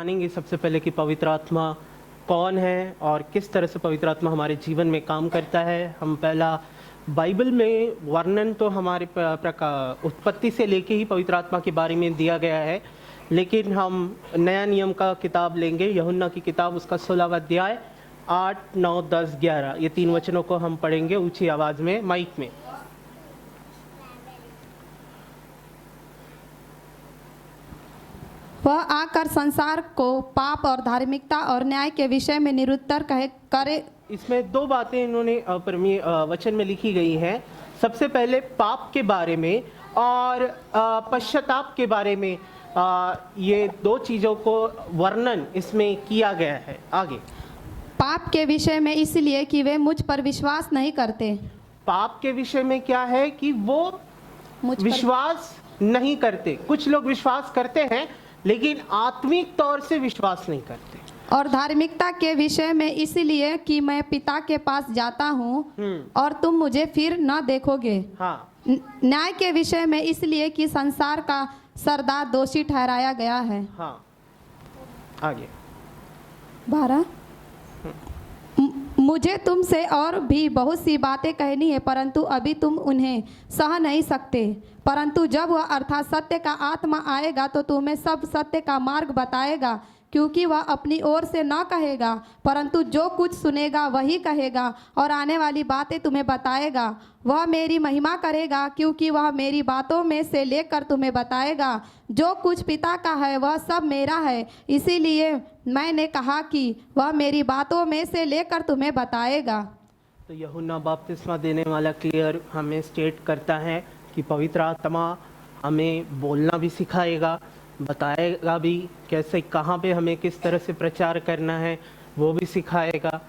जानेंगे सबसे पहले कि पवित्र आत्मा कौन है और किस तरह से पवित्र आत्मा हमारे जीवन में काम करता है। हम पहला बाइबल में वर्णन तो हमारे उत्पत्ति से लेके ही पवित्र आत्मा के बारे में दिया गया है, लेकिन हम नया नियम का किताब लेंगे, यूहन्ना की किताब, उसका 16वां अध्याय 8, 9, 10, 11 ये 3 वचनों को हम पढ़ेंगे ऊंची आवाज में माइक में। वह आकर संसार को पाप और धार्मिकता और न्याय के विषय में निरुत्तर करे। इसमें 2 बातें इन्होंने वचन में लिखी गई हैं। सबसे पहले पाप के बारे में और पश्चाताप के बारे में, ये 2 चीजों को वर्णन इसमें किया गया है। आगे पाप के विषय में इसलिए कि वे मुझ पर विश्वास नहीं करते। पाप के विषय में क्या है कि वो विश्वास नहीं करते। कुछ लोग विश्वास करते हैं लेकिन आत्मिक तौर से विश्वास नहीं करते। और धार्मिकता के विषय में इसलिए कि मैं पिता के पास जाता हूँ और तुम मुझे फिर न देखोगे। हाँ। न्याय के विषय में इसलिए कि संसार का सरदार दोषी ठहराया गया है। हाँ। आगे 12। मुझे तुमसे और भी बहुत सी बातें कहनी है, परंतु अभी तुम उन्हें सह नहीं सकते। परंतु जब वह अर्थात सत्य का आत्मा आएगा तो तुम्हें सब सत्य का मार्ग बताएगा, क्योंकि वह अपनी ओर से न कहेगा, परंतु जो कुछ सुनेगा वही कहेगा और आने वाली बातें तुम्हें बताएगा। वह मेरी महिमा करेगा, क्योंकि वह मेरी बातों में से लेकर तुम्हें बताएगा। जो कुछ पिता का है वह सब मेरा है, इसीलिए मैंने कहा कि वह मेरी बातों में से लेकर तुम्हें बताएगा। तो यूहन्ना बपतिस्मा देने वाला क्लियर हमें स्टेट करता है कि पवित्र आत्मा हमें बोलना भी सिखाएगा, बताएगा भी कैसे, कहाँ पे हमें किस तरह से प्रचार करना है वो भी सिखाएगा।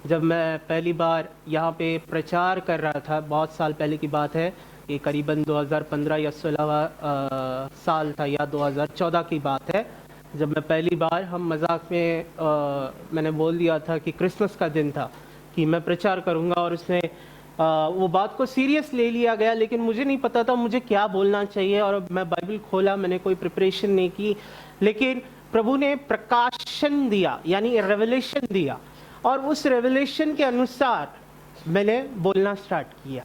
जब मैं पहली बार यहाँ पे प्रचार कर रहा था, बहुत साल पहले की बात है, ये करीबन 2015 या 16वां साल था या 2014 की बात है, जब मैं पहली बार, हम मजाक में मैंने बोल दिया था कि क्रिसमस का दिन था कि मैं प्रचार करूँगा, और उसमें वो बात को सीरियस ले लिया गया, लेकिन मुझे नहीं पता था मुझे क्या बोलना चाहिए। और मैं बाइबल खोला, मैंने कोई प्रिपरेशन नहीं की, लेकिन प्रभु ने प्रकाशन दिया, यानी रेवलेशन दिया, और उस रेवलेशन के अनुसार मैंने बोलना स्टार्ट किया।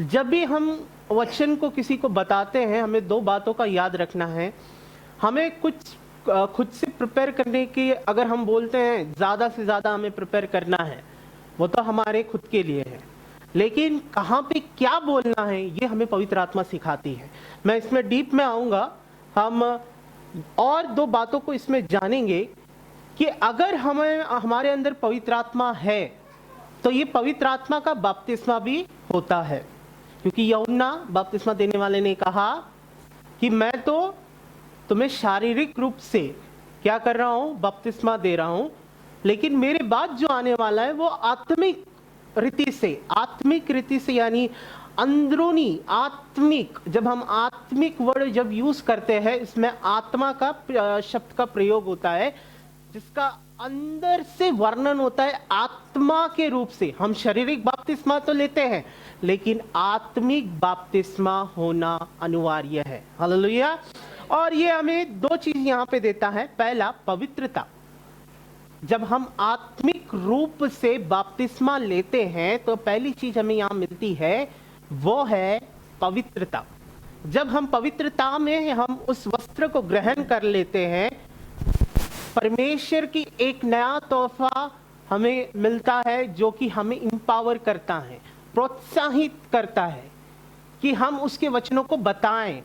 जब भी हम वचन को किसी को बताते हैं, हमें 2 बातों का याद रखना है। हमें कुछ खुद से प्रिपेयर करने की, अगर हम बोलते हैं ज़्यादा से ज़्यादा हमें प्रिपेयर करना है, वो तो हमारे खुद के लिए है, लेकिन कहाँ पे क्या बोलना है ये हमें पवित्र आत्मा सिखाती है। मैं इसमें डीप में आऊँगा, हम और 2 बातों को इसमें जानेंगे कि अगर हमारे अंदर पवित्र आत्मा है तो ये पवित्र आत्मा का बपतिस्मा भी होता है, क्योंकि यूहन्ना बपतिस्मा देने वाले ने कहा कि मैं तो तुम्हें शारीरिक रूप से क्या कर रहा हूँ, बपतिस्मा दे रहा हूँ, लेकिन मेरे बाद जो आने वाला है वो आत्मिक रीति से, यानी अंदरूनी आत्मिक। जब हम आत्मिक वर्ड जब यूज करते हैं, इसमें आत्मा का शब्द का प्रयोग होता है, जिसका अंदर से वर्णन होता है आत्मा के रूप से। हम शारीरिक बपतिस्मा तो लेते हैं, लेकिन आत्मिक बपतिस्मा होना अनिवार्य है। हालेलुया। और ये हमें 2 चीज यहाँ पे देता है। पहला, पवित्रता। जब हम आत्मिक रूप से बपतिस्मा लेते हैं तो पहली चीज हमें यहाँ मिलती है, वो है पवित्रता। जब हम पवित्रता में हम उस वस्त्र को ग्रहण कर लेते हैं, परमेश्वर की एक नया तोहफा हमें मिलता है, जो कि हमें इंपावर करता है, प्रोत्साहित करता है कि हम उसके वचनों को बताएं,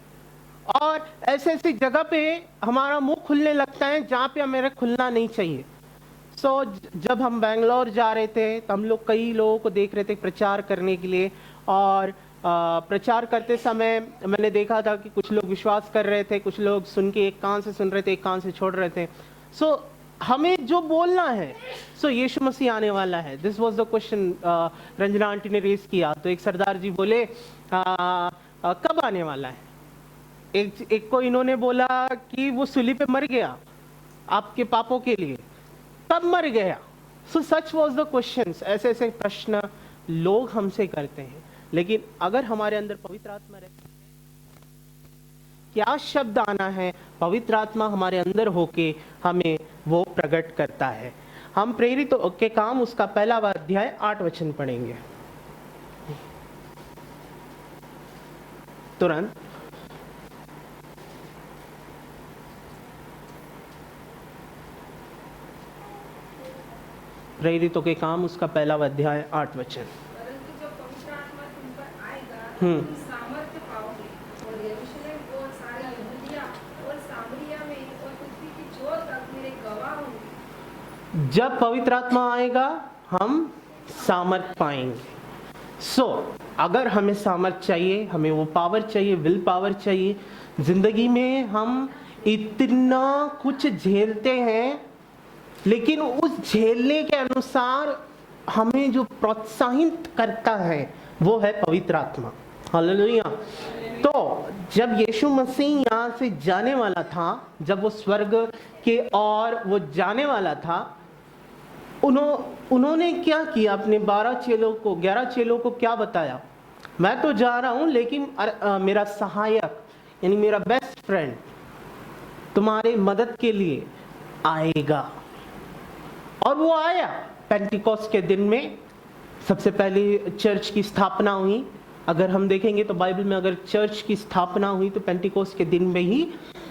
और ऐसे ऐसी जगह पे हमारा मुंह खुलने लगता है जहाँ पे हमें खुलना नहीं चाहिए। जब हम बेंगलोर जा रहे थे तो हम लोग कई लोगों को देख रहे थे प्रचार करने के लिए, और प्रचार करते समय मैंने देखा था कि कुछ लोग विश्वास कर रहे थे, कुछ लोग सुन के एक कान से सुन रहे थे, एक कान से छोड़ रहे थे। हमें जो बोलना है, यीशु मसीह आने वाला है। This was the question Ranjana aunty ने रेस किया, तो एक सरदार जी बोले कब आने वाला है। एक को इन्होंने बोला कि वो सूली पे मर गया आपके पापों के लिए, कब मर गया। सच वाज द क्वेश्चंस। ऐसे ऐसे प्रश्न लोग हमसे करते हैं, लेकिन अगर हमारे अंदर पवित्र आत्मा रहती है, क्या शब्द आना है, पवित्र आत्मा हमारे अंदर होके हमें वो प्रकट करता है। हम प्रेरितों के काम उसका पहला अध्याय 8 वचन पढ़ेंगे तुरंत। प्रेरितों के काम उसका पहला अध्याय 8 वचन। परंतु जब पवित्र आत्मा तुम पर आएगा तो तुम सामर्थ्य पाओगे और यरूशलेम और सारी यहूदिया और सामरिया में और पृथ्वी की छोर तक मेरे गवाह होंगे। जब पवित्र आत्मा आएगा हम सामर्थ पाएंगे। अगर हमें सामर्थ चाहिए, हमें वो पावर चाहिए, विल पावर चाहिए, जिंदगी में हम इतना कुछ झेलते हैं, लेकिन उस झेलने के अनुसार हमें जो प्रोत्साहित करता है वो है पवित्र आत्मा। हालेलुया। तो जब यीशु मसीह यहाँ से जाने वाला था, जब वो स्वर्ग के ओर वो जाने वाला था, उन्होंने क्या किया? अपने 11 चेलों को क्या बताया? मैं तो जा रहा हूं, लेकिन मेरा सहायक यानी मेरा बेस्ट फ्रेंड तुम्हारे मदद के लिए आएगा। और वो आया। पेंटिकोस्ट के दिन में सबसे पहले चर्च की स्थापना हुई। अगर हम देखेंगे तो बाइबल में अगर चर्च की स्थापना हुई तो पेंटिकोस्ट के दिन में ही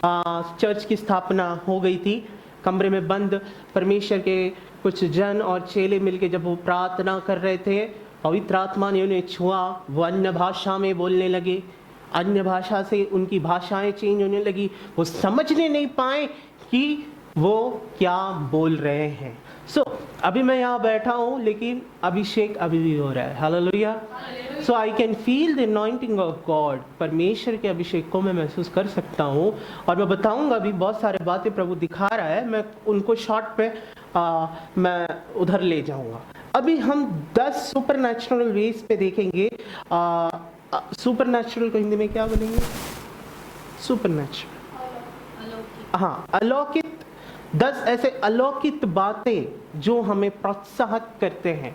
चर्च की स्थापना हो गई थी। कमरे में बंद परमेश्वर के कुछ जन और चेले मिलके जब वो प्रार्थना कर रहे थे, पवित्र आत्मा ने उन्हें छुआ। वो अन्य भाषा में बोलने लगे, अन्य भाषा से उनकी भाषाएं चेंज होने लगी। वो समझने नहीं पाए कि वो क्या बोल रहे हैं। अभी मैं यहाँ बैठा हूँ, लेकिन अभिषेक अभी भी हो रहा है। Hallelujah. I can feel the anointing of God. परमेश्वर के अभिषेक को मैं महसूस कर सकता हूँ। और मैं बताऊंगा अभी बहुत सारे बातें प्रभु दिखा रहा है, मैं उनको शॉर्ट पे मैं उधर ले जाऊंगा। अभी हम 10 सुपर नेचुरल वेज पे देखेंगे। सुपर नेचुरल को हिंदी में क्या बोलेंगे? सुपर नेचुरल, हाँ, अलौकिक। 10 ऐसे अलौकिक बातें जो हमें प्रोत्साहित करते हैं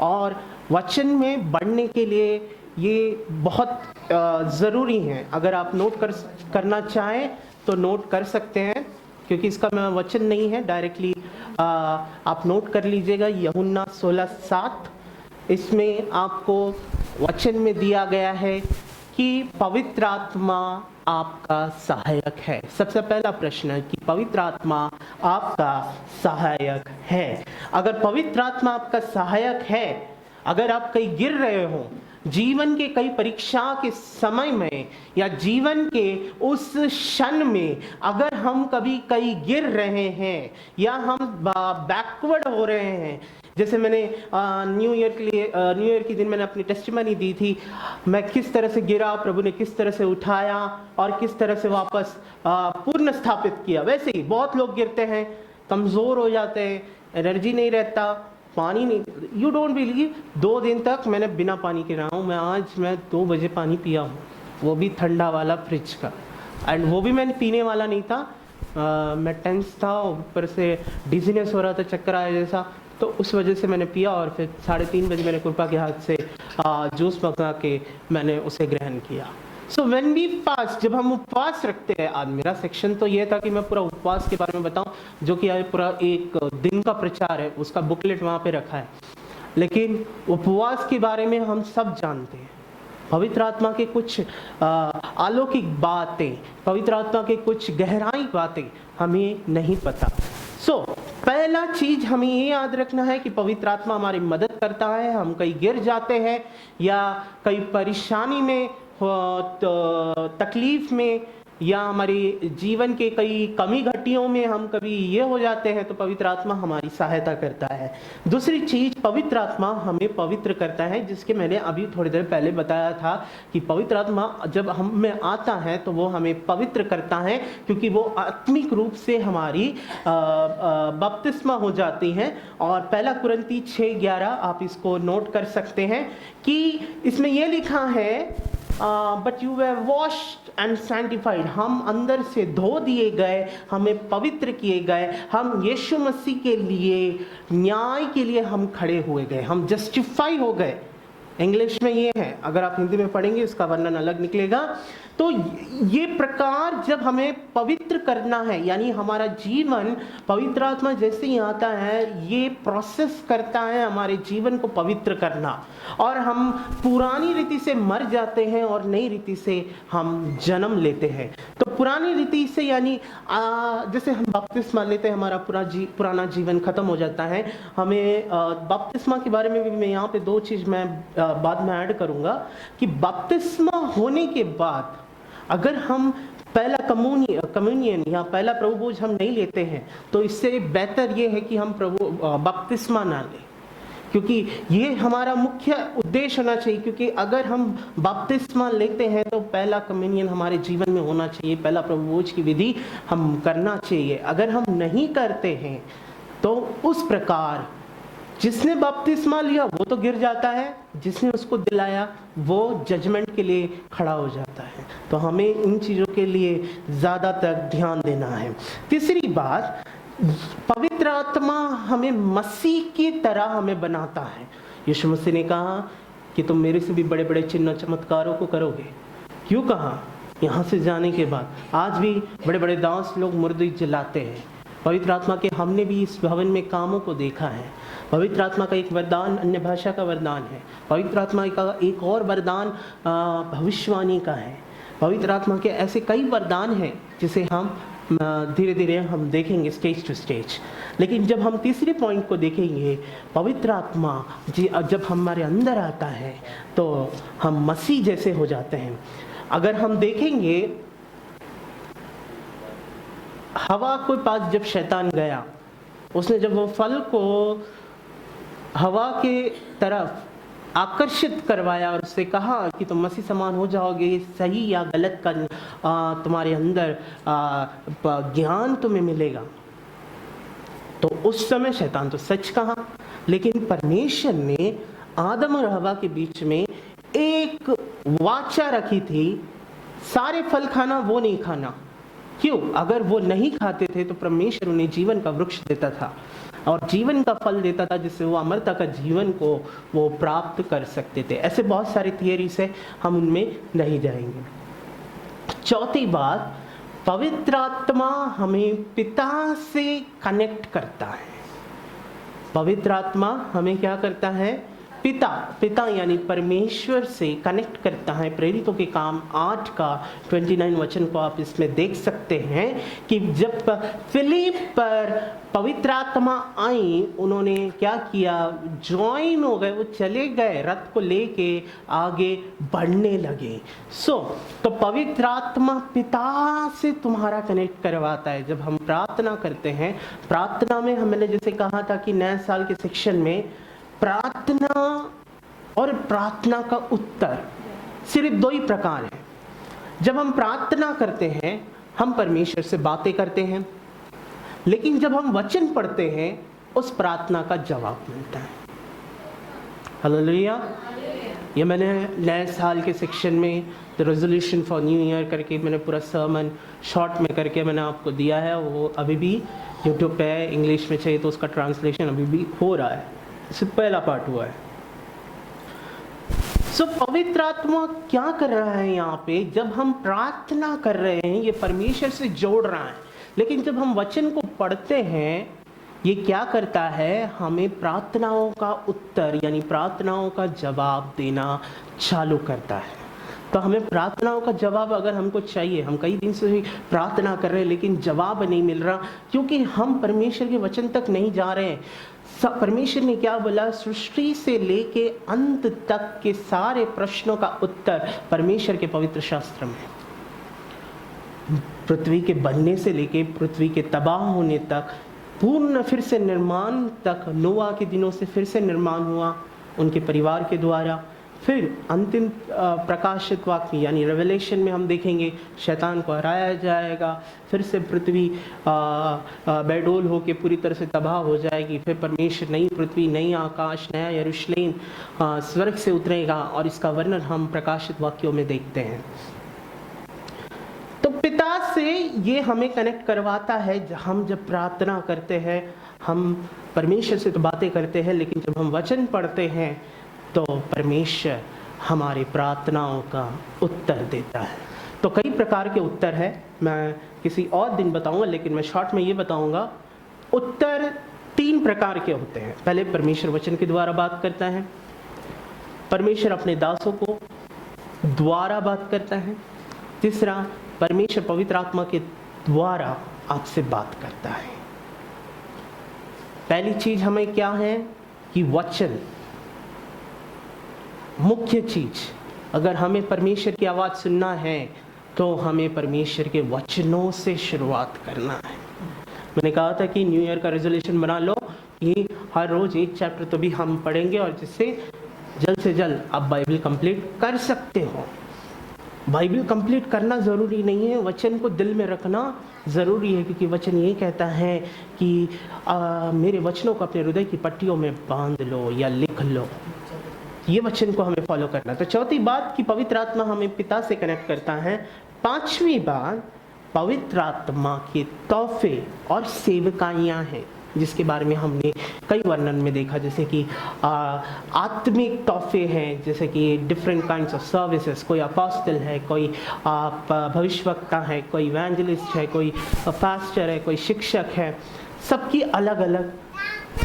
और वचन में बढ़ने के लिए ये बहुत ज़रूरी है। अगर आप नोट करना चाहें तो नोट कर सकते हैं, क्योंकि इसका मैं वचन नहीं है, डायरेक्टली आप नोट कर लीजिएगा। यूहन्ना 16:7, इसमें आपको वचन में दिया गया है कि पवित्र आत्मा आपका सहायक है। सबसे पहला प्रश्न है कि पवित्र आत्मा आपका सहायक है। अगर पवित्र आत्मा आपका सहायक है, अगर आप कहीं गिर रहे हो, जीवन के कई परीक्षा के समय में या जीवन के उस क्षण में अगर हम कभी कहीं गिर रहे हैं या हम बैकवर्ड हो रहे हैं, जैसे मैंने न्यू ईयर के दिन मैंने अपनी टेस्टिमनी दी थी, मैं किस तरह से गिरा, प्रभु ने किस तरह से उठाया और किस तरह से वापस पूर्ण स्थापित किया। वैसे ही बहुत लोग गिरते हैं, कमज़ोर हो जाते हैं, एनर्जी नहीं रहता, पानी नहीं। यू डोंट बिलीव, 2 दिन तक मैंने बिना पानी के रहा हूँ। मैं 2 बजे पानी पिया हूँ, वो भी ठंडा वाला फ्रिज का, एंड वो भी मैंने पीने वाला नहीं था। मैं टेंस था, ऊपर से डिजीनेस हो रहा था, चक्कर आया जैसा, तो उस वजह से मैंने पिया। और फिर 3:30 बजे मैंने कृपा के हाथ से जूस मंगा के मैंने उसे ग्रहण किया। सो व्हेन वी फास्ट, जब हम उपवास रखते हैं, आज मेरा सेक्शन तो ये था कि मैं पूरा उपवास के बारे में बताऊं, जो कि आज पूरा एक दिन का प्रचार है, उसका बुकलेट वहाँ पे रखा है। लेकिन उपवास के बारे में हम सब जानते हैं, पवित्र आत्मा के कुछ अलौकिक बातें, पवित्र आत्मा के कुछ गहराई बातें हमें नहीं पता। पहला चीज हमें ये याद रखना है कि पवित्र आत्मा हमारी मदद करता है। हम कहीं गिर जाते हैं या कहीं परेशानी में, तकलीफ में, या हमारे जीवन के कई कमी घटियों में हम कभी ये हो जाते हैं, तो पवित्र आत्मा हमारी सहायता करता है। दूसरी चीज, पवित्र आत्मा हमें पवित्र करता है, जिसके मैंने अभी थोड़ी देर पहले बताया था कि पवित्र आत्मा जब हम में आता है तो वो हमें पवित्र करता है, क्योंकि वो आत्मिक रूप से हमारी बपतिस्मा हो जाती है। और 1 कुरिन्थी 6:11 आप इसको नोट कर सकते हैं कि इसमें यह लिखा है, but you were washed and sanctified, हम अंदर से धो दिए गए, हमें पवित्र किए गए, हम यीशु मसीह के लिए, न्याय के लिए हम खड़े हुए गए, हम जस्टिफाई हो गए। इंग्लिश में ये है, अगर आप हिंदी में पढ़ेंगे इसका वर्णन अलग निकलेगा। तो ये प्रकार जब हमें पवित्र पवित्र करना है, यानी हमारा जीवन पवित्र आत्मा जैसे ही आता है ये प्रोसेस करता है हमारे जीवन को पवित्र करना, और हम पुरानी रीति से मर जाते हैं और नई रीति से हम जन्म लेते हैं। तो पुरानी रीति से यानी जैसे हम बपतिस्मा लेते हैं, हमारा पुराना जीवन खत्म हो जाता है। हमें बपतिस्मा के बारे में भी मैं यहाँ पे 2 चीज मैं बाद में ऐड करूंगा कि बपतिस्मा होने के बाद अगर हम पहला कम्युनियन या पहला प्रभु भोज हम नहीं लेते हैं तो इससे बेहतर ये है कि हम प्रभु बपतिस्मा ना लें, क्योंकि ये हमारा मुख्य उद्देश्य होना चाहिए। क्योंकि अगर हम बपतिस्मा लेते हैं तो पहला कम्युनियन हमारे जीवन में होना चाहिए, पहला प्रभु भोज की विधि हम करना चाहिए। अगर हम नहीं करते हैं तो उस प्रकार जिसने बपतिस्मा लिया वो तो गिर जाता है, जिसने उसको दिलाया वो जजमेंट के लिए खड़ा हो जाता है। तो हमें इन चीज़ों के लिए ज़्यादातर ध्यान देना है। तीसरी बात, पवित्र आत्मा हमें मसीह की तरह हमें बनाता है। यीशु मसीह ने कहा कि तुम मेरे से भी बड़े बड़े चिन्ह चमत्कारों को करोगे। क्यों कहा? यहाँ से जाने के बाद आज भी बड़े बड़े दास लोग मुर्दे जलाते हैं। पवित्र आत्मा के हमने भी इस भवन में कामों को देखा है। पवित्र आत्मा का एक वरदान अन्य भाषा का वरदान है। पवित्र आत्मा का एक और वरदान भविष्यवाणी का है। पवित्र आत्मा के ऐसे कई वरदान हैं जिसे हम धीरे धीरे हम देखेंगे स्टेज टू स्टेज। लेकिन जब हम तीसरे पॉइंट को देखेंगे, पवित्र आत्मा जब हमारे अंदर आता है तो हम मसीह जैसे हो जाते हैं। अगर हम देखेंगे हवा के पास जब शैतान गया, उसने जब वो फल को हवा के तरफ आकर्षित करवाया और उससे कहा कि तुम मसीह समान हो जाओगे, सही या गलत का तुम्हारे अंदर ज्ञान तुम्हें मिलेगा, तो उस समय शैतान तो सच कहा। लेकिन परमेश्वर ने आदम और हवा के बीच में एक वाचा रखी थी, सारे फल खाना, वो नहीं खाना। क्यों? अगर वो नहीं खाते थे तो परमेश्वर उन्हें जीवन का वृक्ष देता था और जीवन का फल देता था, जिससे वो अमरता का जीवन को वो प्राप्त कर सकते थे। ऐसे बहुत सारी थियरीज है, हम उनमें नहीं जाएंगे। चौथी बात, पवित्र आत्मा हमें पिता से कनेक्ट करता है। पवित्र आत्मा हमें क्या करता है? पिता यानी परमेश्वर से कनेक्ट करता है। प्रेरितों के काम 8 का 29 वचन को आप इसमें देख सकते हैं कि जब फिलिप पर पवित्र आत्मा आई, उन्होंने क्या किया? ज्वाइन हो गए, वो चले गए, रथ को लेके आगे बढ़ने लगे। तो पवित्र आत्मा पिता से तुम्हारा कनेक्ट करवाता है। जब हम प्रार्थना करते हैं, प्रार्थना में हमने जैसे कहा था कि नए साल के सेक्शन में प्रार्थना और प्रार्थना का उत्तर सिर्फ 2 ही प्रकार है। जब हम प्रार्थना करते हैं हम परमेश्वर से बातें करते हैं, लेकिन जब हम वचन पढ़ते हैं उस प्रार्थना का जवाब मिलता है। हालेलुया। ये मैंने नए साल के सेक्शन में the resolution for new year करके मैंने पूरा सर्मन शॉर्ट में करके मैंने आपको दिया है। वो अभी भी यूट्यूब पे है, इंग्लिश में चाहिए तो उसका ट्रांसलेशन अभी भी हो रहा है। इससे पहला पार्ट हुआ है। पवित्र आत्मा क्या कर रहा है यहाँ पे? जब हम प्रार्थना कर रहे हैं ये परमेश्वर से जोड़ रहा है, लेकिन जब हम वचन को पढ़ते हैं ये क्या करता है? हमें प्रार्थनाओं का उत्तर यानी प्रार्थनाओं का जवाब देना चालू करता है। तो हमें प्रार्थनाओं का जवाब अगर हमको चाहिए, हम कई दिन से प्रार्थना कर रहे हैं लेकिन जवाब नहीं मिल रहा, क्योंकि हम परमेश्वर के वचन तक नहीं जा रहे हैं। परमेश्वर ने क्या बोला? सृष्टि से लेके अंत तक के सारे प्रश्नों का उत्तर परमेश्वर के पवित्र शास्त्र में। पृथ्वी के बनने से लेके पृथ्वी के तबाह होने तक, पूर्ण फिर से निर्माण तक, नोआ के दिनों से फिर से निर्माण हुआ उनके परिवार के द्वारा। फिर अंतिम प्रकाशित वाक्य यानी रेवलेशन में हम देखेंगे शैतान को हराया जाएगा, फिर से पृथ्वी बेडोल होके पूरी तरह से तबाह हो जाएगी। फिर परमेश्वर नई पृथ्वी, नई आकाश, नया यरूशलेम स्वर्ग से उतरेगा और इसका वर्णन हम प्रकाशित वाक्यों में देखते हैं। तो पिता से ये हमें कनेक्ट करवाता है। हम जब प्रार्थना करते हैं हम परमेश्वर से तो बातें करते हैं, लेकिन जब हम वचन पढ़ते हैं तो परमेश्वर हमारी प्रार्थनाओं का उत्तर देता है। तो कई प्रकार के उत्तर है, मैं किसी और दिन बताऊंगा, लेकिन मैं शॉर्ट में ये बताऊंगा। उत्तर 3 प्रकार के होते हैं। पहले परमेश्वर वचन के द्वारा बात करता है, परमेश्वर अपने दासों को द्वारा बात करता है, तीसरा परमेश्वर पवित्र आत्मा के द्वारा आपसे बात करता है। पहली चीज हमें क्या है कि वचन, मुख्य चीज, अगर हमें परमेश्वर की आवाज सुनना है तो हमें परमेश्वर के वचनों से शुरुआत करना है। मैंने कहा था कि न्यू ईयर का रेजोल्यूशन बना लो कि हर रोज एक चैप्टर तो भी हम पढ़ेंगे, और जिससे जल्द से जल्द आप बाइबल कंप्लीट कर सकते हो। बाइबल कंप्लीट करना ज़रूरी नहीं है, वचन को दिल में रखना ज़रूरी है, क्योंकि वचन ये कहता है कि मेरे वचनों को अपने हृदय की पट्टियों में बांध लो या लिख लो। ये वचन को हमें फॉलो करना। तो चौथी बात कि पवित्र आत्मा हमें पिता से कनेक्ट करता है। पांचवी बात पवित्र आत्मा के तोहफे और सेवकाइयाँ हैं, जिसके बारे में हमने कई वर्णन में देखा, जैसे कि आत्मिक तोहफे हैं, जैसे कि डिफरेंट काइंड्स ऑफ सर्विसेज। कोई अपोस्टल है, कोई भविष्यवक्ता है, कोई इवेंजलिस्ट है, कोई पास्टर है, कोई शिक्षक है। सबकी अलग अलग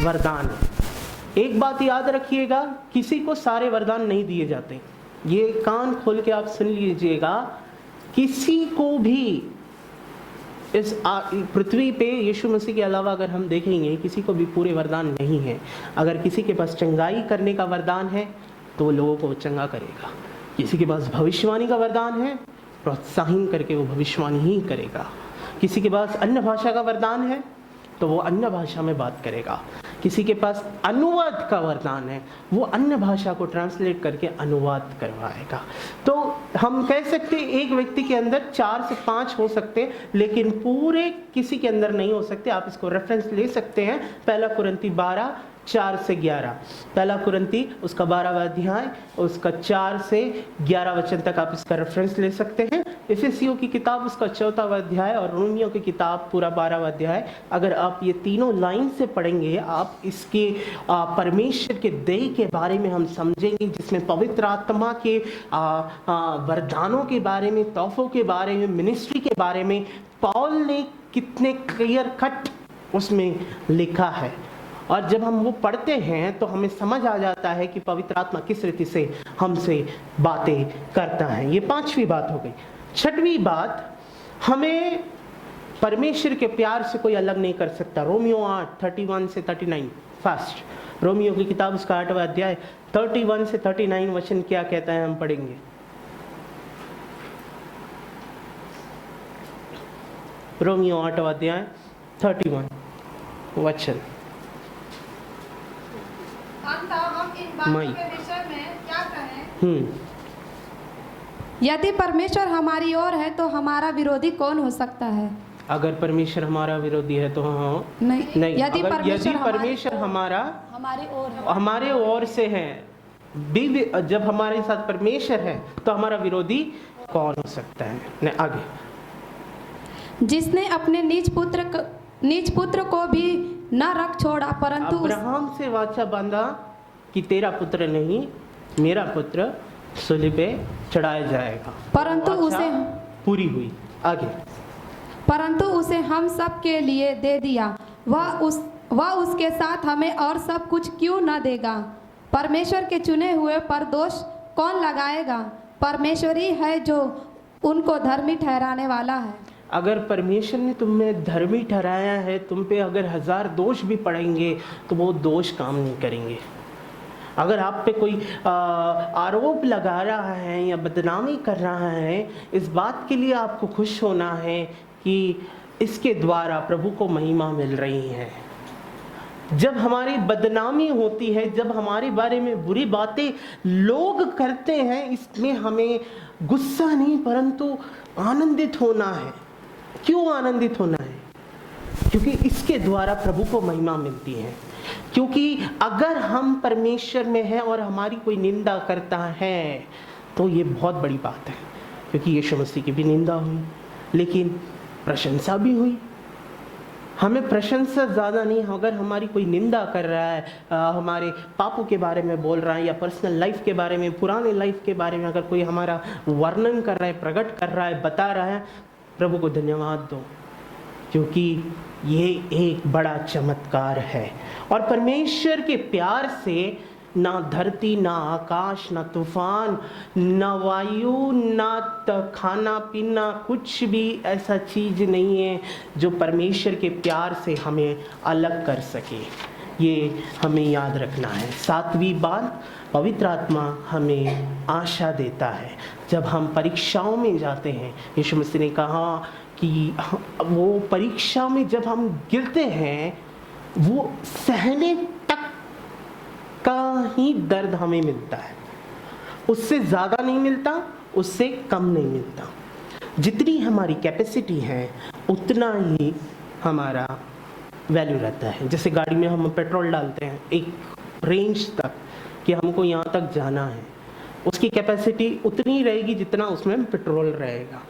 वरदान है। एक बात याद रखिएगा, किसी को सारे वरदान नहीं दिए जाते। ये कान खोल के आप सुन लीजिएगा, किसी को भी इस पृथ्वी पे यीशु मसीह के अलावा अगर हम देखेंगे, किसी को भी पूरे वरदान नहीं है। अगर किसी के पास चंगाई करने का वरदान है तो वो लोगों को चंगा करेगा। किसी के पास भविष्यवाणी का वरदान है, प्रोत्साहन करके वो भविष्यवाणी ही करेगा। किसी के पास अन्य भाषा का वरदान है तो वो अन्य भाषा में बात करेगा। किसी के पास अनुवाद का वरदान है, वो अन्य भाषा को ट्रांसलेट करके अनुवाद करवाएगा। तो हम कह सकते हैं एक व्यक्ति के अंदर 4 से 5 हो सकते हैं, लेकिन पूरे किसी के अंदर नहीं हो सकते। आप इसको रेफरेंस ले सकते हैं, 1 कुरिन्ती 12 4 से 11। 1 कुरिन्ती उसका 12वां अध्याय, उसका 4 से 11 वचन तक आप इसका रेफरेंस ले सकते हैं। इफिसियों की किताब उसका 4वां अध्याय, और रोमियो की किताब पूरा 12वां अध्याय। अगर आप ये तीनों लाइन से पढ़ेंगे, आप इसके परमेश्वर के दया के बारे में हम समझेंगे, जिसमें पवित्र आत्मा के वरदानों के बारे में, तोहफों के बारे में, मिनिस्ट्री के बारे में पौल ने कितने क्लियर कट उसमें लिखा है। और जब हम वो पढ़ते हैं तो हमें समझ आ जाता है कि पवित्र आत्मा किस रीति से हमसे बातें करता है। ये 5वीं बात हो गई। 6वीं बात, हमें परमेश्वर के प्यार से कोई अलग नहीं कर सकता। रोमियो 8 31 से 39। फर्स्ट रोमियो की किताब उसका 8वां अध्याय 31 से 39 वचन क्या कहता है, हम पढ़ेंगे। रोमियो 8वां अध्याय 31 वचन। हम इन बातों के विषय में क्या कहें? यदि परमेश्वर हमारी ओर है तो हमारा विरोधी कौन हो सकता है? अगर परमेश्वर हमारा विरोधी है तो नहीं। यदि परमेश्वर हमारे ओर से है, जब हमारे साथ परमेश्वर है तो हमारा विरोधी कौन हो सकता है? नहीं, आगे। जिसने अपने निज पुत्र को भी न रख छोड़ा, परंतु अब्राहम से वाचा बांधा कि तेरा पुत्र नहीं, मेरा पुत्र सूली पे चढ़ाया जाएगा, परंतु उसे पूरी हुई। आगे। परंतु उसे हम सब के लिए दे दिया, वह उसके साथ हमें और सब कुछ क्यों न देगा? परमेश्वर के चुने हुए पर दोष कौन लगाएगा? परमेश्वर ही है जो उनको धर्मी ठहराने वाला है। अगर परमेश्वर ने तुम्हें धर्मी ठहराया है, तुम पे अगर 1000 दोष भी पड़ेंगे तो वो दोष काम नहीं करेंगे। अगर आप पे कोई आरोप लगा रहा है या बदनामी कर रहा है, इस बात के लिए आपको खुश होना है कि इसके द्वारा प्रभु को महिमा मिल रही है। जब हमारी बदनामी होती है, जब हमारे बारे में बुरी बातें लोग करते हैं, इसमें हमें गुस्सा नहीं परंतु आनंदित होना है। क्यों आनंदित होना है? क्योंकि इसके द्वारा प्रभु को महिमा मिलती है। क्योंकि अगर हम परमेश्वर में हैं और हमारी कोई निंदा करता है तो ये बहुत बड़ी बात है, क्योंकि यीशु मसीह की भी निंदा हुई लेकिन प्रशंसा भी हुई। हमें प्रशंसा ज़्यादा नहीं, अगर हमारी कोई निंदा कर रहा है, हमारे पापों के बारे में बोल रहा है, या पर्सनल लाइफ के बारे में, पुराने लाइफ के बारे में अगर कोई हमारा वर्णन कर रहा है, प्रकट कर रहा है, बता रहा है, प्रभु को धन्यवाद दो, क्योंकि ये एक बड़ा चमत्कार है। और परमेश्वर के प्यार से ना धरती, ना आकाश, ना तूफान, ना वायु, ना खाना पीना, कुछ भी ऐसा चीज़ नहीं है जो परमेश्वर के प्यार से हमें अलग कर सके। ये हमें याद रखना है। सातवीं बात, पवित्र आत्मा हमें आशा देता है। जब हम परीक्षाओं में जाते हैं, यीशु मसीह ने कहा कि वो परीक्षा में जब हम गिरते हैं, वो सहने तक का ही दर्द हमें मिलता है, उससे ज़्यादा नहीं मिलता, उससे कम नहीं मिलता। जितनी हमारी कैपेसिटी है उतना ही हमारा वैल्यू रहता है। जैसे गाड़ी में हम पेट्रोल डालते हैं एक रेंज तक कि हमको यहाँ तक जाना है, उसकी कैपेसिटी उतनी रहेगी जितना उसमें पेट्रोल रहेगा।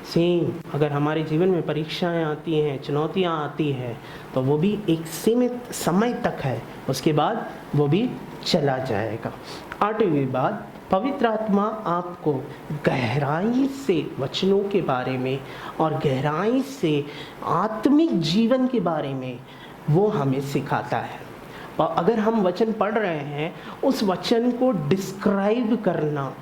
सेम अगर हमारे जीवन में परीक्षाएं आती हैं, चुनौतियां आती हैं, तो वो भी एक सीमित समय तक है, उसके बाद वो भी चला जाएगा। आठवीं बात, पवित्र आत्मा आपको गहराई से वचनों के बारे में और गहराई से आत्मिक जीवन के बारे में वो हमें सिखाता है। और अगर हम वचन पढ़ रहे हैं, उस वचन को डिस्क्राइब करना,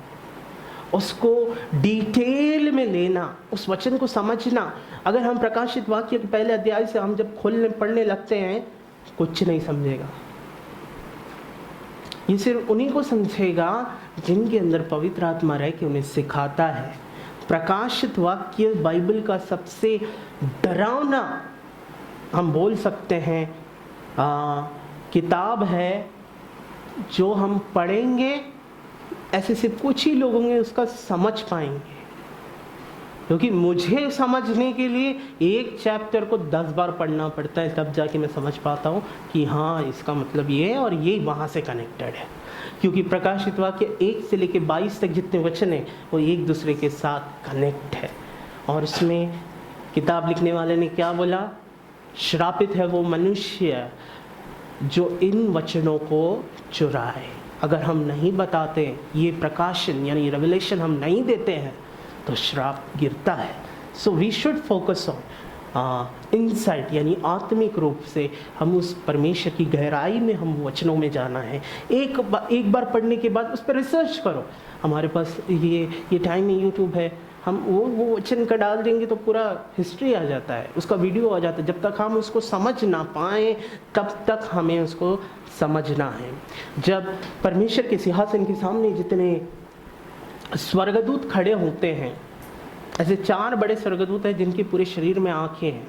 उसको डिटेल में लेना, उस वचन को समझना। अगर हम प्रकाशित वाक्य के पहले अध्याय से हम जब खोलने पढ़ने लगते हैं, कुछ नहीं समझेगा। ये सिर्फ उन्हीं को समझेगा जिनके अंदर पवित्र आत्मा रह के उन्हें सिखाता है। प्रकाशित वाक्य बाइबल का सबसे डरावना हम बोल सकते हैं किताब है, जो हम पढ़ेंगे ऐसे सिर्फ कुछ ही लोग होंगे उसका समझ पाएंगे, क्योंकि मुझे समझने के लिए एक चैप्टर को 10 बार पढ़ना पड़ता है, तब जाके मैं समझ पाता हूँ कि हाँ इसका मतलब ये है और ये वहाँ से कनेक्टेड है। क्योंकि प्रकाशित वाक्य 1 से लेकर 22 तक जितने वचन हैं वो एक दूसरे के साथ कनेक्ट है। और उसमें किताब लिखने वाले ने क्या बोला, श्रापित है वो मनुष्य जो इन वचनों को चुराए। अगर हम नहीं बताते, ये प्रकाशन यानी रेवलेशन हम नहीं देते हैं, तो श्राप गिरता है। So we should focus on insight, यानी आत्मिक रूप से हम उस परमेश्वर की गहराई में हम वचनों में जाना है। एक बार पढ़ने के बाद उस पर रिसर्च करो। हमारे पास ये टाइम में यूट्यूब है, हम वो वचन का डाल देंगे तो पूरा हिस्ट्री आ जाता है, उसका वीडियो आ जाता है। जब तक हम उसको समझ ना पाएँ तब तक हमें उसको समझना है। जब परमेश्वर के सिंहासन के सामने जितने स्वर्गदूत खड़े होते हैं, ऐसे 4 बड़े स्वर्गदूत हैं जिनके पूरे शरीर में आंखें हैं।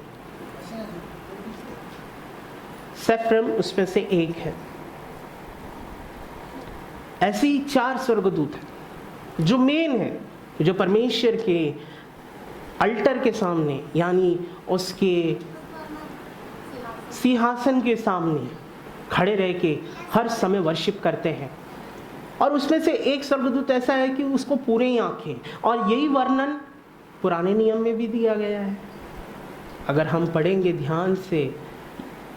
सेफरम उसमें से एक है। ऐसे ही 4 स्वर्गदूत हैं जो मेन है, जो परमेश्वर के अल्टर के सामने यानी उसके सिंहासन के सामने खड़े रह के हर समय वर्शिप करते हैं। और उसमें से एक स्वर्गदूत ऐसा है कि उसको पूरे ही आंखें, और यही वर्णन पुराने नियम में भी दिया गया है। अगर हम पढ़ेंगे ध्यान से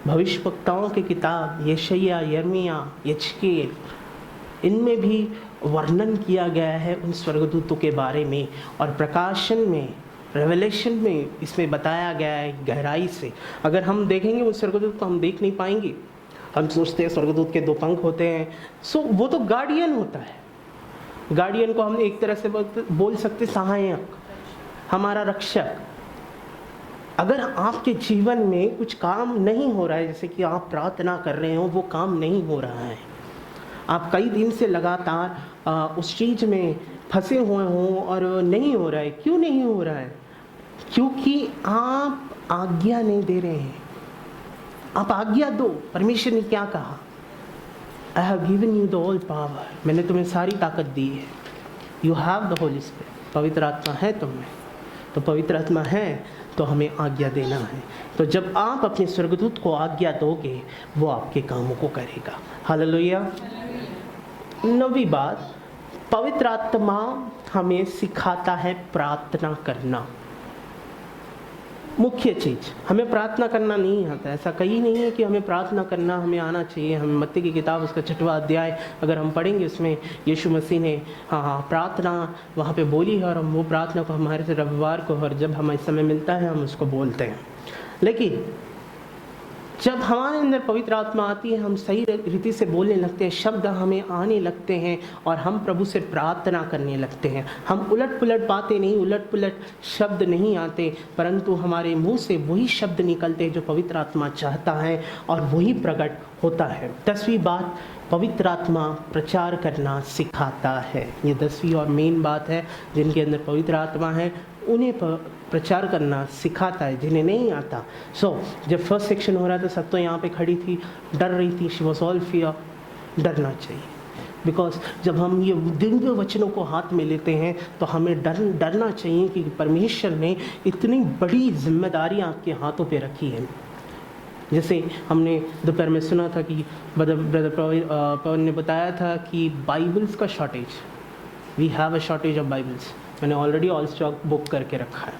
भविष्यवक्ताओं की किताब यशायाह, यिर्मयाह, यहेजकेल, इनमें भी वर्णन किया गया है उन स्वर्गदूतों के बारे में। और प्रकाशन में, रेवलेशन में इसमें बताया गया है गहराई से। अगर हम देखेंगे उस स्वर्गदूत को हम देख नहीं पाएंगे। हम सोचते हैं स्वर्गदूत के 2 पंख होते हैं, सो वो तो गार्डियन होता है। गार्डियन को हम एक तरह से बोल सकते सहायक, हमारा रक्षक। अगर आपके जीवन में कुछ काम नहीं हो रहा है, जैसे कि आप प्रार्थना कर रहे हो, वो काम नहीं हो रहा है, आप कई दिन से लगातार उस चीज़ में फंसे हुए हों और नहीं हो रहा है, क्यों नहीं हो रहा है? क्योंकि आप आज्ञा नहीं दे रहे हैं। आप आज्ञा दो। परमेश्वर ने क्या कहा? I have given you the all power, मैंने तुम्हें सारी ताकत दी है। You have the Holi spirit, पवित्र आत्मा है तुम में। तो पवित्र आत्मा है तो हमें आज्ञा देना है। तो जब आप अपने स्वर्गदूत को आज्ञा दोगे, वो आपके कामों को करेगा। हालेलुया। 9वीं बात, पवित्र आत्मा हमें सिखाता है प्रार्थना करना। मुख्य चीज़, हमें प्रार्थना करना नहीं आता। ऐसा कहीं नहीं है कि हमें प्रार्थना करना हमें आना चाहिए। हमें मत्ती की किताब उसका 6वां अध्याय अगर हम पढ़ेंगे, उसमें यीशु मसीह ने प्रार्थना वहाँ पे बोली है, और हम वो प्रार्थना को हमारे से रविवार को और जब हमें समय मिलता है हम उसको बोलते हैं। लेकिन जब हमारे अंदर पवित्र आत्मा आती है, हम सही रीति से बोलने लगते हैं, शब्द हमें आने लगते हैं और हम प्रभु से प्रार्थना करने लगते हैं। हम उलट पुलट बातें नहीं, उलट पुलट शब्द नहीं आते, परंतु हमारे मुंह से वही शब्द निकलते हैं जो पवित्र आत्मा चाहता है और वही प्रकट होता है। 10वीं बात, पवित्र आत्मा प्रचार करना सिखाता है। ये 10वीं और मेन बात है। जिनके अंदर पवित्र आत्मा है उन्हें प्रचार करना सिखाता है, जिन्हें नहीं आता। जब फर्स्ट सेक्शन हो रहा था, सब तो यहाँ पे खड़ी थी, डर रही थी, शी वॉज ऑल फियर। डरना चाहिए, बिकॉज जब हम ये दिव्य वचनों को हाथ में लेते हैं तो हमें डरना चाहिए कि परमेश्वर ने इतनी बड़ी जिम्मेदारी आपके हाथों पे रखी है। जैसे हमने दोपहर में सुना था कि ब्रदर पवन ने बताया था कि बाइबल्स का shortage, we have a shortage of bibles. मैंने ऑलरेडी ऑल स्टॉक बुक करके रखा है,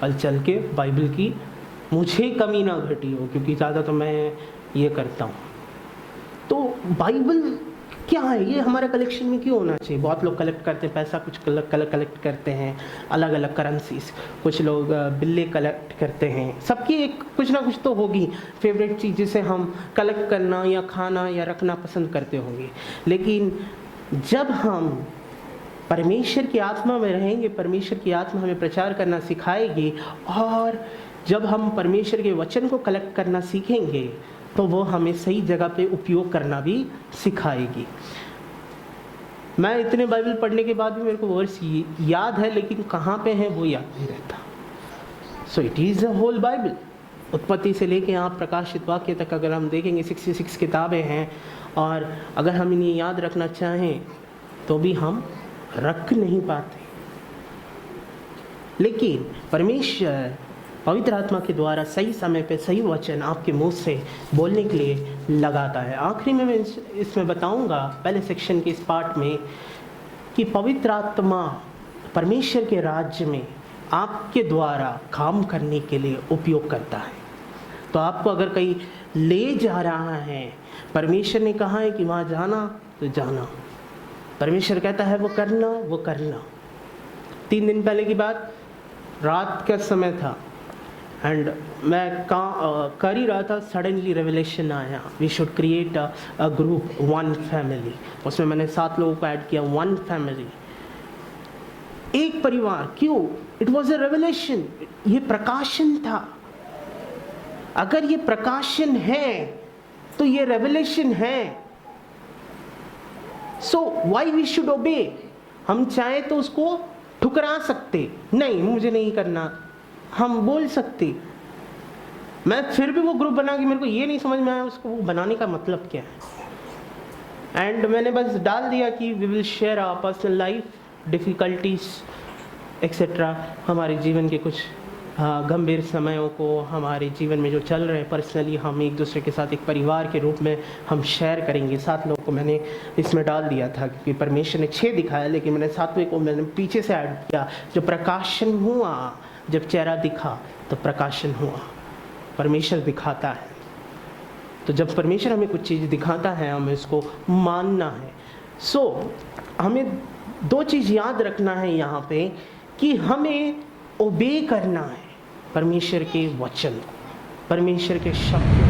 कल चल के बाइबल की मुझे कमी ना घटी हो, क्योंकि ज़्यादा तो मैं ये करता हूँ। तो बाइबल क्या है, ये हमारे कलेक्शन में क्यों होना चाहिए? बहुत लोग कलेक्ट करते हैं पैसा, कुछ कलेक्ट करते हैं अलग अलग करेंसीज, कुछ लोग बिल्ले कलेक्ट करते हैं। सबकी एक कुछ ना कुछ तो होगी फेवरेट चीज़ जिसे हम कलेक्ट करना या खाना या रखना पसंद करते होंगे। लेकिन जब हम परमेश्वर की आत्मा में रहेंगे, परमेश्वर की आत्मा हमें प्रचार करना सिखाएगी, और जब हम परमेश्वर के वचन को कलेक्ट करना सीखेंगे तो वो हमें सही जगह पे उपयोग करना भी सिखाएगी। मैं इतने बाइबल पढ़ने के बाद भी मेरे को वर्स याद है, लेकिन कहाँ पे है वो याद नहीं रहता। So it is a whole bible, उत्पत्ति से लेके आप प्रकाशित वाक्य तक अगर हम देखेंगे 66 किताबें हैं, और अगर हम इन्हें याद रखना चाहें तो भी हम रख नहीं पाते। लेकिन परमेश्वर पवित्र आत्मा के द्वारा सही समय पे सही वचन आपके मुंह से बोलने के लिए लगाता है। आखिरी में मैं इसमें बताऊंगा, पहले सेक्शन के इस पार्ट में, कि पवित्र आत्मा परमेश्वर के राज्य में आपके द्वारा काम करने के लिए उपयोग करता है। तो आपको अगर कहीं ले जा रहा है, परमेश्वर ने कहा है कि वहाँ जाना तो जाना, परमेश्वर कहता है वो करना। 3 दिन पहले की बात, रात का समय था एंड मैं कर ही रहा था, सडनली रेवलेशन आया, we should create a group, 1 family. उसमें मैंने 7 लोगों को ऐड किया, 1 फैमिली, एक परिवार। क्यों? इट वॉज अ रेवलेशन, ये प्रकाशन था। अगर ये प्रकाशन है तो ये रेवलेशन है। सो वाई वी शुड ओबे? हम चाहे तो उसको ठुकरा सकते, नहीं मुझे नहीं करना, हम बोल सकते। मैं फिर भी वो ग्रुप बना के, मेरे को ये नहीं समझ में आया उसको वो बनाने का मतलब क्या है। एंड मैंने बस डाल दिया कि we will share our personal life, difficulties etcetera, हमारे जीवन के कुछ गंभीर समयों को, हमारे जीवन में जो चल रहे हैं पर्सनली, हम एक दूसरे के साथ एक परिवार के रूप में हम शेयर करेंगे। 7 लोगों को मैंने इसमें डाल दिया था, क्योंकि परमेश्वर ने 6 दिखाया, लेकिन मैंने 7वें को मैंने पीछे से ऐड किया। जब प्रकाशन हुआ, जब चेहरा दिखा तो प्रकाशन हुआ, परमेश्वर दिखाता है। तो जब परमेश्वर हमें कुछ चीज़ दिखाता है, हमें उसको मानना है। हमें 2 चीज़ याद रखना है यहाँ पे, कि हमें ओबे करना है परमेश्वर के वचन को, परमेश्वर के शब्द